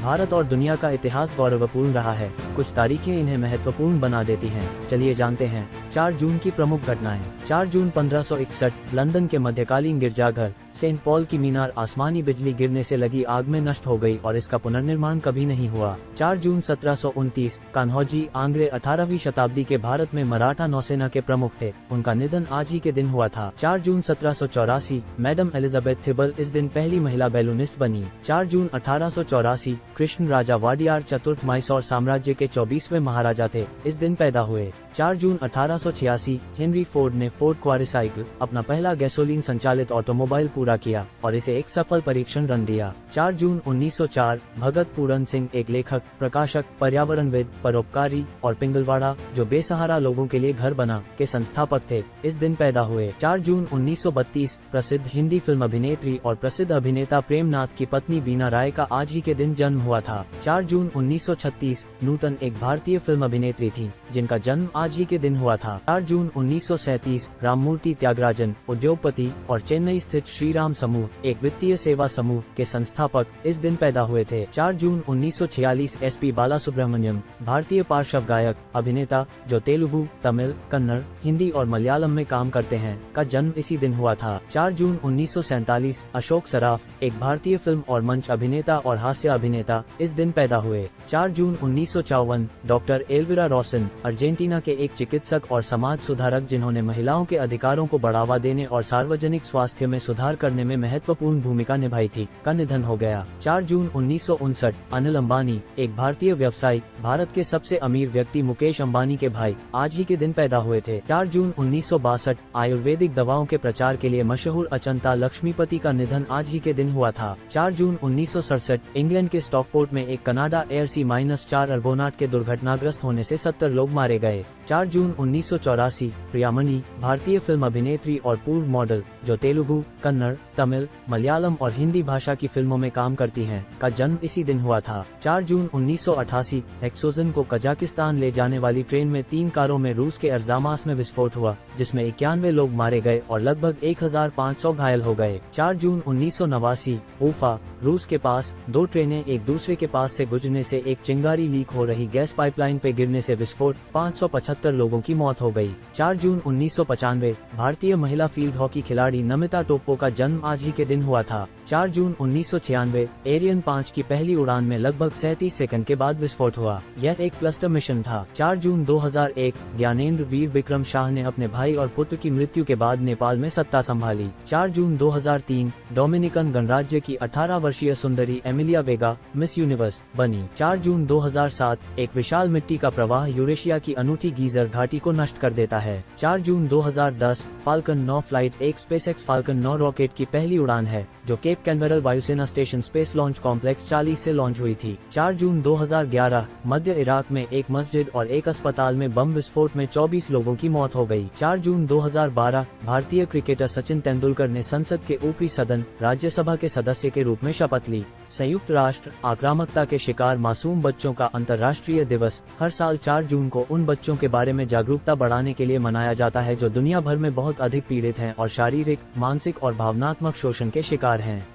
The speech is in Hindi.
भारत और दुनिया का इतिहास गौरवपूर्ण रहा है। कुछ तारीखें इन्हें महत्वपूर्ण बना देती हैं। चलिए जानते हैं 4 जून की प्रमुख घटनाएं। 4 जून 1561 लंदन के मध्यकालीन गिरजाघर सेंट पॉल की मीनार आसमानी बिजली गिरने से लगी आग में नष्ट हो गई और इसका पुनर्निर्माण कभी नहीं हुआ। 4 जून 1729 कान्होजी आंग्रे 18वीं शताब्दी के भारत में मराठा नौसेना के प्रमुख थे। उनका निधन आज ही के दिन हुआ था। 4 जून 1784 मैडम एलिजाबेथ थिबल इस दिन पहली महिला बैलूनिस्ट बनी। 4 जून 1884 कृष्ण राजा वाडियार चतुर्थ मैसूर साम्राज्य के 24वें महाराजा थे। इस दिन पैदा हुए। 4 जून 1886 हेनरी फोर्ड ने फोर्ड क्वाड्रिसाइकिल अपना पहला गैसोलीन संचालित ऑटोमोबाइल पूरा किया और इसे एक सफल परीक्षण रन दिया। 4 जून 1904 भगत पूरन सिंह एक लेखक, प्रकाशक, पर्यावरणविद, परोपकारी और पिंगलवाड़ा जो बेसहारा लोगों के लिए घर बना के संस्थापक थे। इस दिन पैदा हुए। 4 जून 1932 प्रसिद्ध हिंदी फिल्म अभिनेत्री और प्रसिद्ध अभिनेता प्रेमनाथ की पत्नी बीना राय का आज ही के दिन जन्म हुआ था। 4 जून 1936 नूतन एक भारतीय फिल्म अभिनेत्री थी जिनका जन्म आज ही के दिन हुआ था। 4 जून 1937 राममूर्ति त्यागराजन उद्योगपति और चेन्नई स्थित श्रीराम समूह एक वित्तीय सेवा समूह के संस्थापक इस दिन पैदा हुए थे। 4 जून 1946 एसपी बालासुब्रमण्यम भारतीय पार्श्व गायक अभिनेता जो तेलुगु, तमिल, कन्नड़, हिंदी और मलयालम में काम करते हैं का जन्म इसी दिन हुआ था। 4 जून 1947 अशोक सराफ एक भारतीय फिल्म और मंच अभिनेता और हास्य अभिनेता इस दिन पैदा हुए। 4 जून 1954 डॉक्टर एल्विरा रॉसन अर्जेंटीना के एक चिकित्सक और समाज सुधारक जिन्होंने महिलाओं के अधिकारों को बढ़ावा देने और सार्वजनिक स्वास्थ्य में सुधार करने में महत्वपूर्ण भूमिका निभाई थी का निधन हो गया। 4 जून 1959 अनिल अंबानी एक भारतीय व्यवसायी भारत के सबसे अमीर व्यक्ति मुकेश अंबानी के भाई आज ही के दिन पैदा हुए थे। 4 जून 1962 आयुर्वेदिक दवाओं के प्रचार के लिए मशहूर अचंता लक्ष्मीपति का निधन आज ही के दिन हुआ था। 4 जून 1967 इंग्लैंड के स्टॉकपोर्ट में एक कनाडा एयर C-4 अर्गोनाट के दुर्घटनाग्रस्त होने से 70 लोग मारे गए। 4 जून 1984 प्रियामणि भारतीय फिल्म अभिनेत्री और पूर्व मॉडल जो तेलुगु, कन्नड़, तमिल, मलयालम और हिंदी भाषा की फिल्मों में काम करती हैं का जन्म इसी दिन हुआ था। 4 जून 1988 हेक्सोजन को कजाकिस्तान ले जाने वाली ट्रेन में 3 कारों में रूस के अर्जामास में विस्फोट हुआ जिसमें 91 लोग मारे गए और लगभग 1500 घायल हो गए। 4 जून 1989 उफा रूस के पास 2 ट्रेनें एक दूसरे के पास से गुजरने से एक चिंगारी लीक हो रही गैस पाइपलाइन पे गिरने से विस्फोट 575 लोगों की मौत हो गई। 4 जून 1995 भारतीय महिला फील्ड हॉकी खिलाड़ी नमिता टोप्पो का जन्म आज ही के दिन हुआ था। 4 जून 1996 एरियन 5 की पहली उड़ान में लगभग 37 सेकंड के बाद विस्फोट हुआ। यह एक क्लस्टर मिशन था। 4 जून 2001 ज्ञानेंद्र वीर विक्रम शाह ने अपने भाई और पुत्र की मृत्यु के बाद नेपाल में सत्ता संभाली। 4 जून 2003 डोमिनिकन गणराज्य की 18 वर्षीय सुंदरी एमिलिया वेगा मिस यूनिवर्स बनी। 4 जून 2007 एक विशाल मिट्टी का प्रवाह यूरेशिया की अनूठी गीजर घाटी को नष्ट कर देता है। 4 जून 2010 फाल्कन 9 फ्लाइट एक स्पेसएक्स फाल्कन 9 रॉकेट की पहली उड़ान है जो केप कैनवेरल वायुसेना स्टेशन स्पेस लॉन्च कॉम्प्लेक्स 40 से लॉन्च हुई थी। 4 जून 2011 मध्य इराक में एक मस्जिद और एक अस्पताल में बम विस्फोट में 24 लोगों की मौत हो गई। 4 जून 2012 भारतीय क्रिकेटर सचिन तेंदुलकर ने संसद के ऊपरी सदन राज्यसभा के सदस्य के रूप में शपथ ली। संयुक्त राष्ट्र आक्रामकता के शिकार मासूम बच्चों का अंतर्राष्ट्रीय दिवस हर साल 4 जून को उन बच्चों के बारे में जागरूकता बढ़ाने के लिए मनाया जाता है जो दुनिया भर में बहुत अधिक पीड़ित हैं और शारीरिक, मानसिक और भावनात्मक शोषण के शिकार हैं।